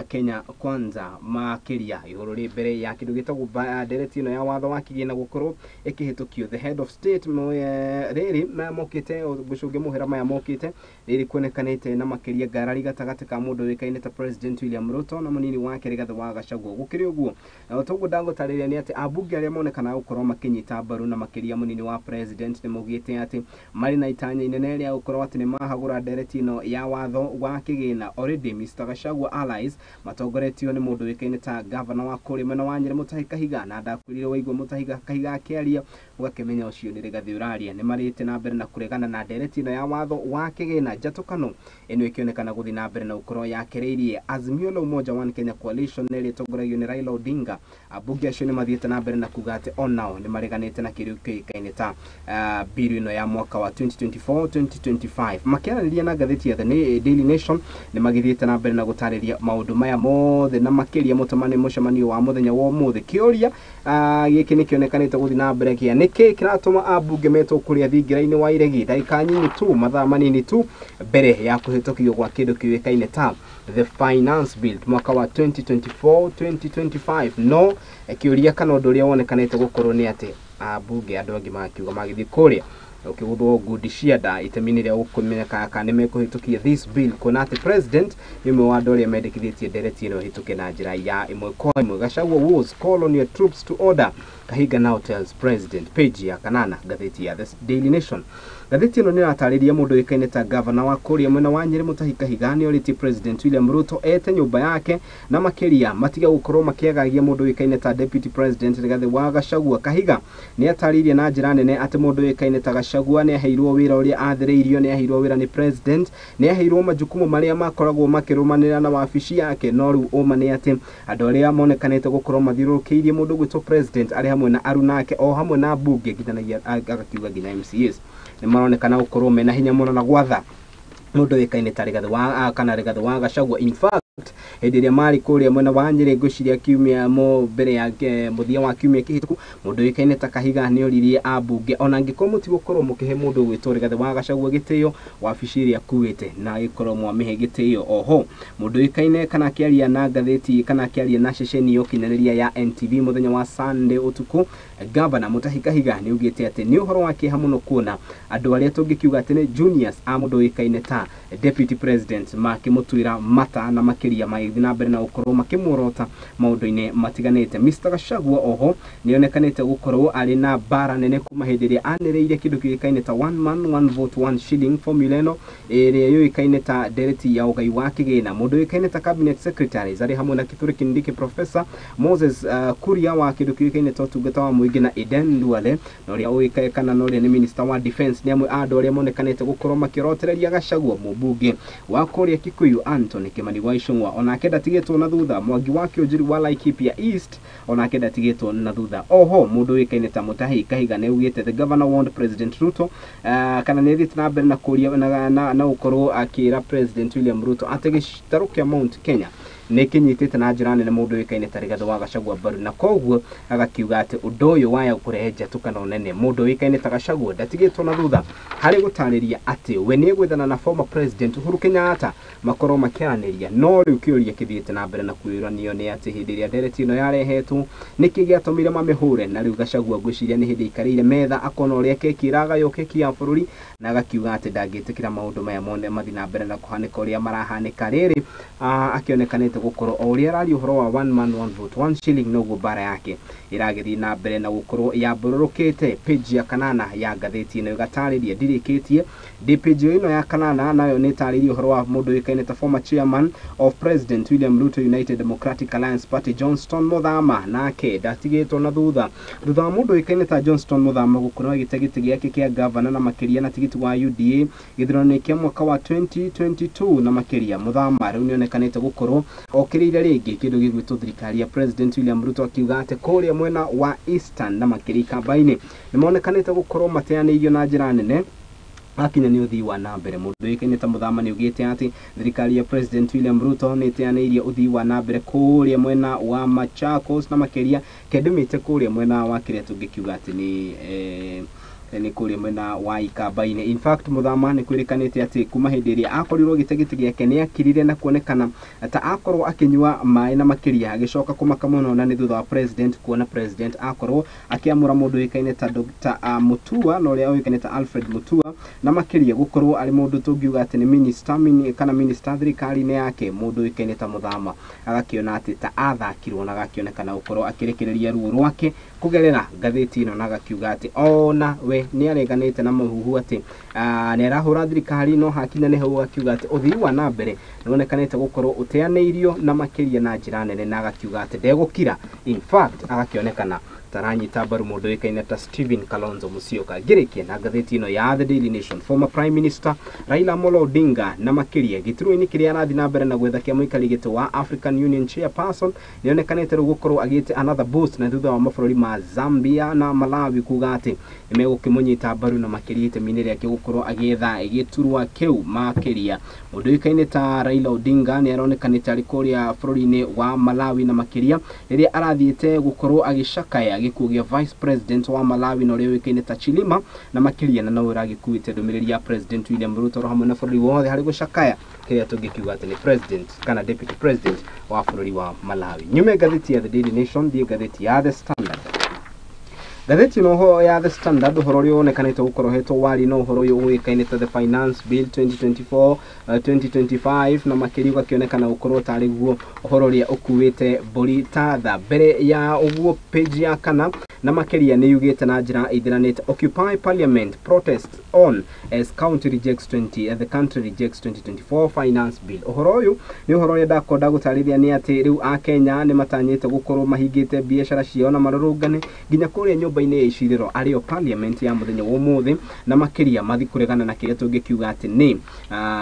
Kenya Kwanza makiria iguru ri mbere ya kindu gitagwo ndereti ino ya watho wa kigina gukorwo ikihitukio. The head of state riri na mokite gucunge muhera maya mokite riri kuonekanite na makiria ngarari gatagati ka mundu wikaine ta President William Ruto na munini wake Rigathi wa Gachagua. Gukiri uguo toguo ndangutariria ni ati abunge aria monekana gukorwo makinyita mbaru na makiria munini wa president ni mugite ati mari na itanya inene ria gukorwo ati ni mahagura ndereti ino ya watho wa kigina. Already Mr. Gachagua allies matongoretio ni mundu wikaine ta governor wa Kuria mwena wa Nyeri Mutahi Kahiga na ndakwirire waigwa Mutahi Kahiga akiaria ugakemenya ucio ni Rigathi uraria ni marite na mbere na kuregana na ndereti ino ya watho wa kigina. Jatukano eno ikionekana guthi na mbere na ukorwo yakireirie Azimio la Umoja One Kenya Coalition neri tongoragio ni Raila Odinga. Abunge acio ni mathiete na mbere na kugate onao ni mareganite na kiriu kikaine ta biru ino ya mwaka wa 2024-2025. Makiaraniria na gatheti ya The Daily Nation ni magithiete na mbere na gutariria maundu maya mothe na makiria mutumane mucemanio wa muthenya wa umuthi. Kioria giki ni kionekanite guthi na mbere kia niki kiratuma abunge metwo kuria thingira-ini wa iregi dakika nyinyi tu mathaa manini tu mbere ya kuhitukio gwa kindu kiwikaine ta the finance bill mwaka wa 2024-2025. No kioria kana undu uria wonekanite gukorwo ni ati abunge andu angi makiuga magithi kuria ukiguthwo ngundi cia nda itemini ria gukumenyeka kana mekuhitukia this bill kuna ati president nimwe wa andu aria mendekithĩtie ndereti ino hituke na njira ya imwe kwa imwe. Gachagua was call on your troops to order, Kahiga now tells president. Page ya kanana gatheti ya The Daily Nation. Gatheti ino niratariria mundu wikaine ta governor wa Kuria mwena wa Nyeri Mutahi Kahiga ni oriti President William Ruto ete nyumba yake na makiria matiga gukorwo makiagagia mundu wikaine ta Deputy President Rigathi wa Gachagua. Kahiga ni ataririe na njira nene ati mundu wikaine ta Gachagua ni aheirwo wira uria athiriirio, ni aheirwo wira ni president, ni aheirwo majukumu maria makoragwo makirumanira na wabici yake. No riu uma ni ati andu aria monekanite gukorwo mathirurukiirie mundu gwitwo president ari hamwe na arunake o hamwe na bunge ngithanagia agakiuga nginya MCAs ni maronekana gukorwo mena hinya muno na gwatha mundu wikaine ta Rigathi wa kana Rigathi wa Gachagua. In fact hediria mari kuria mwena wa Nyeri nguciria kiumia mo mbere yake muthia wa kiumia kihituku mundu wikaine ta Kahiga ni oririe abunge ona ngiko mutigokorwo mukihe mundu gwitwo Rigathi wa Gachagua gitio wabici iria kuite na ikorwo mwamihe gitio. Oho mundu wikaine kana kiaria na gatheti kana kiaria na ceceni yo kinaniria ya NTV muthenya wa Sunday utuku, Governor Mutahi Kahiga ni ugite ati ni uhoro wake hamuno kuona andu aria tungikiuga ati ni juniors a mundu wikaine ta Deputy President makimutwira mata na makiria maithi na mbere na ukorwo makimurota maundu-ini matiganite. Mr. Gachagua oho nionekanite gukorwo ari na bara nene kuma hindiria anireire kindu kiikaine ta one man one vote one shilling formula ino iria yuikaine ta ndereti ya ugai wa kigina. Mundu wikaine ta cabinet secretaries ari hamwe na Kithure Kindiki, Professor Moses Kuria wa kindu kiikaine ta utungata wa muingi na Eden Duale no ria uikaine kana no ria ni minister wa defense ni amwe andu aria monekanite gukorwo makirotereria Gachagua. Mubunge wa Kuria Kikuyu Anthony Kimani wa Icung'wa onake ndatigitwo na thutha. Mwangi wa Kiunjuri wa Laikipia East onake ndatigitwo na thutha. Oho mundu wikaine ta Mutahi Kahiga ni ugite the governor warned President Ruto kana ni thite na mbere na kuria na ukorwo akira President William Ruto ati gitarukia Mount Kenya ni kinyitite na njira nene mundu wikaine ta Rigathi wa Gachagua mbaru, na koguo agakiuga ati undu uyu waya kurehe njatukano nene. Mundu wikaine ta Gachagua ndatigitwo na thutha hari gutariria ati we ni gwithana na former president Uhuru Kenyatta makorwo makiaraniria. No riu kioria kithiite na mbere na kuiranio ni ati hindiria ndereti ino yarehetwo niki giatumire mamehure, na riu Gachagua ngwiciria ni hindi ikarire metha akona uria keki iragayo keki ya bururi na agakiuga ati ndangitikira maundu maya mone mathi na mbere na kuhanika uria marahanika. Riri akionekanite gukorwo o uria rari uhoro wa one man one vote one shilling noguo bara yake iragithi na mbere na gukorwo yabururukite. Page ya kanana ya gatheti ino gatariria ndirikitie di page ino ya kanana nayo ni tariria uhoro wa mundu wikaine ta former chairman of President William Ruto United Democratic Alliance Party Johnston Muthama nake ndatigitwo na thutha wa mundu wikaine ta Johnston Muthama gukorwo gitegiti giake kia governor na makiria na tigiti wa UDA githurano kia mwaka wa 2022 na makiria. Muthama riu nionekanite gukorwo okirire ringi kindu gigwitwo thirikari ya President William Ruto akiuga ati kuria mwena wa Eastern na makiria kambaini ni monekanite gukorwo mateaneirio na njira nene akinya ni uthii wa nambere. Mundu wikaine ta Muthama ni ugite ati thirikari ya President William Ruto ni teaneirie uthii wa nambere kuria mwena wa Machakos na makiria kendumite kuria mwena wa kiria tungikiuga ati ni ni kuri mwena wa Ikamba-ini. In fact muthama ni kwirikanite ati kuma hindi iria akorirwo gitegiti giake ni akirire na kuonekana ta akorwo akinyua mai na makiria agicoka kumaka muno na ni thutha wa president kuona president akorwo akiamura mundu ikaine ta Dr. Mutua no ria ikaine ta Alfred Mutua na makiria gukorwo ari mundu tungiuga ati ni minister kana minister thirikari-ini yake mundu ikaine ta muthama agakiona ati ta athakirwo na agakionekana gukorwo akirekereria ruo rwake kugerera ngatheti ino na agakiuga ati ona we ni areganite na muhuhu ati ni arahura thirikari no hakinya ni hau akiuga ati uthii wa na mbere nonekanite gukorwo uteaneirio na makiria na njira nene na agakiuga ati ndegukira. In fact agakionekana taranyita mbaru mundu ikaine ta Stephen Kalonzo Musyoka. Ngirikie na ngatheti ino ya The Daily Nation, former Prime Minister Raila Amolo Odinga na makiria gituru-ini kiria arathi na mbere na gwetha kia muikari gitu wa African Union chairperson nionekanite gukorwo agite another boost na thutha wa mabũrũri ma Zambia na Malawi kuga ati nimegukimunyita mbaru na makiria itemi riake gukorwo agietha giturwa kiu makiria. Mundu ikaine ta Raila Odinga ni aronekanite ari kuria bũrũri-ini wa Malawi na makiria riria arathiite gukorwo agicakaya gikuo gia vice president wa Malawi no rio ikaine ta Chilima na makiria na no uragikuite ndumiriri ya president William Ruto hamwe na bũrũri wothe hari gucakaya kiria tungikiuga ati ni president kana deputy president wa bũrũri wa Malawi. Nyume ngatheti ya The Daily Nation thie ngatheti ya The Standard. Gatheti no ya The Standard uhoro rio onekanite gukorwo hetwo wari no uhoro uyu uikaine ta the Finance Bill 2024-2025 na makiri gakionekana gukorwo tari guo uhoro ria ukuwite mburi tatha mbere ya uguo page ya kana na makiria ni yugite na njira ithiranite Occupy Parliament protest on as county rejects the country rejects 2024 Finance Bill. Uhoro uyu ni uhoro ria ndakonda gutarithia ni ati riu a Kenya ni matanyite gukorwo mahingite biashara ciao na marurungane ginya kuria nyumba-ini ya iciriro ario parliament ya muthenya wa umuthi na makiria mathi kuregana na kiria tungikiuga ati ni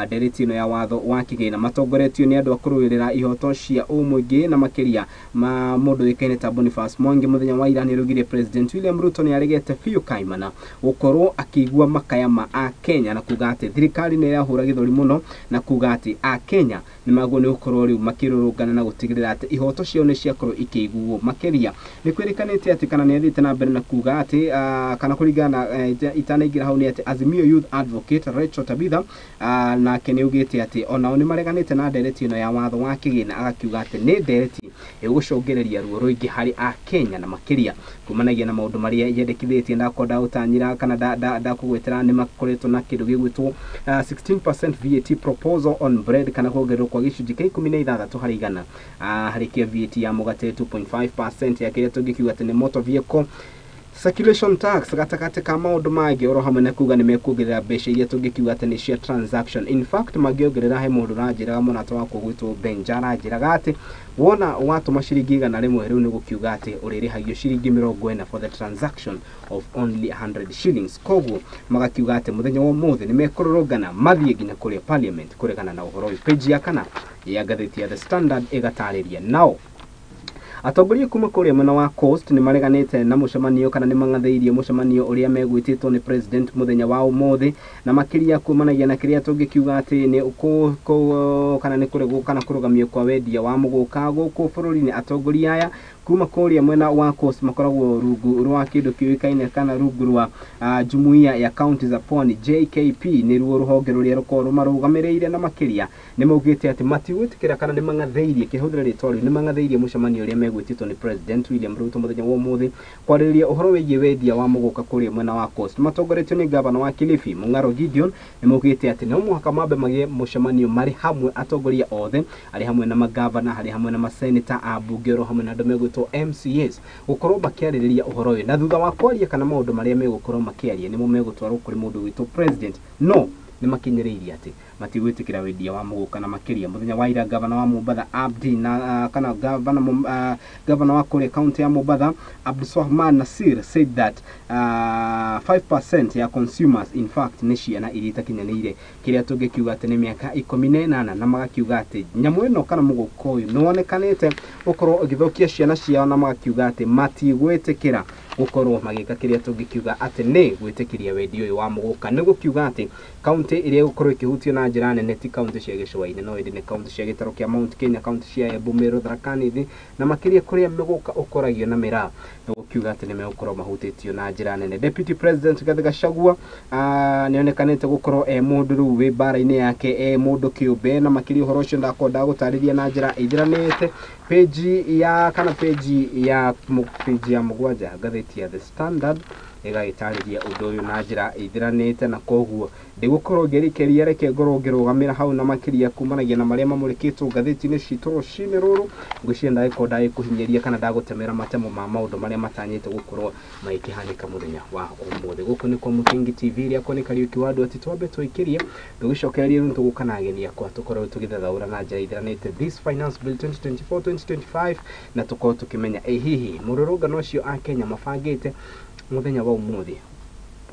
ndereti ino ya watho wa kigina matongoretio ni andu akuruirira ihoto cia umuingi na makiria ma mundu ikaine ta Boniface Mwangi muthenya wa ira ni rugire president William Ruto ni aregete fiu kaimana gukorwo akigua makaya ma a Kenya na kuga ati thirikari ni irahura githori muno na kuga ati a Kenya ni maguo ni gukorwo riu makirurungana na gutigirira ati ihoto cio ni ciakorwo ikiguo makiria. Ni kwirikanite ati kana ni athite na mbere na kuga ati kana kuringana itanaingira hau ni ati Azimio Youth Advocate Rachel Tabitha na kene ugite ati ona ni mareganite na ndereti ino ya watho wa kigina agakiuga ati ni ndereti igucongereria ruo ruingi hari a Kenya na makiria kumanagia na maundu maria yendekithitie ndakonda utanyira kana ndakugwetera ni makoretwo na kindu gigwitwo 16% VAT proposal on bread kana kuongererwo kwa gicunji kia 16 hari igana hari kia VAT ya mugate 2.5% ya kiria tungikiuga ati ni motor vehicle circulation tax gatakate ka maundu magi oro hamwe na kuga ni mekuongerera mbeca iria tungikiuga ati ni cia transaction. In fact magiongerera he mundu ranjiraga munato wako gwitwo Benjara njiraga ati wona watu mashiringi igana rimwe riu ni gukiuga ati uririhagio shiringi 40 for the transaction of only 100 shillings. Koguo magakiuga ati muthenya wa umuthi ni mekururungana mathie ginya kuria parliament kuregana na uhoro uyu. Page ya kana ya gatheti ya The Standard igatariria nao atongoria kuma kuria mwena wa Coast ni mareganite na mucemanio kana ni mangatheirie mucemanio uria megwititwo ni president muthenya wa umuthi na makiria kumanagia na kiria tungikiuga ati ni kana ni kuregwo kana kurugamio kwa wendia wa muguka guku bururi-ini. Atongoria aya kuma kuria mwena wa Coast makoragwo rungu rwa kindu kiuikaine kana rungu rwa jumuiya ya county za Pwani JKP ni ruo ruhonge ruria rukorwo marugamiriire na makiria ni maugite ati matigwitikira kana ni mangatheirie kihuthira ritwa ni mangatheirie mucemanio uria megwititwo ni president William Ruto muthenya wa umuthi kwariria uhoro wigie wendia wa muguka kuria mwena wa Coast. Matongoretio ni gavana wa Kilifi Mung'aro Gideon ni maugite ati no muhaka mabe magie mucemanio mari hamwe atongoria othe ari hamwe na magavana ari hamwe na maseneta abunge ro hamwe na andu to MCAs gukorwo makiaririria uhoro uyu na thutha wa kwaria kana maundu maria megukorwo makiaria nimo megutwarwo kuri mundu witwo president no ni makinyiriirie ati matigwitikira wendia wa muguka na makiria. Muthenya wa ira gavana wa Mombasa Abdi na kana gavana wa kule county ya Mombasa Abdulswahman Nasir said that 5% ya consumers in fact ni ciana iritakinyanire kiria tungikiuga ati ni miaka 18 na magakiuga ati nyamu ino kana muguka uyu no onekanite ukorwo ugithokia ciana ciao na magakiuga ati matigwitikira gukorwo magika kiria tungikiuga ati ni gwitikiria wendi uyu wa muguka ni gukiuga ati county iria gukorwo ikihutio na njira nene ti county cia Gicũa-inĩ no indi ni county cia gitaro kia Mount Kenya, county cia Embu, Meru, Tharaka Nithi na makiria kuria muguka ukoragio na Miraa no gukiuga ati ni megukorwo mahutitio na njira nene. Deputy President Rigathi Gachagua nionekanite gukorwo mundu riu wi bara-ini yake mundu kiumbe na makiria uhoro ucio ndakonda gutariria na njira ithiranite. Page ya mugwanja ngatheti ya The Standard igagitariria undu uyu na njira ithiranite na koguo ndigukorwo ngirikeria reke ngorwo ngirugamira hau na makiria kumanagia na maria mamurikitwo ngatheti-ini citu rucini ruru ngwiciria ndagikorwo kuhinyeria kana ndagutemera matemo ma maundu maria matanyite gukorwo magikihanika muthenya wa umuthi. Guku ni kwa Mutingi TV ria koni Kariuki wa andu ati twambe twikirie tugicokereria runtu gukanagenia kwa tukorwo tugithathaura na njira ithiranite this finance bill 2024-2025 na tukorwo tukimenya hihi mururungano ucio a Kenya mabangite muthenya wa umuthi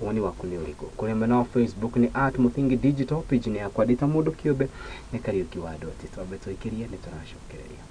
woni waku ni uriku kuri mena Facebook ni @Muthingi Digital, page ni yakwa ndita mundu kiumbe ni Kariuki wa andu ati twambe twikirie ni turacokereria.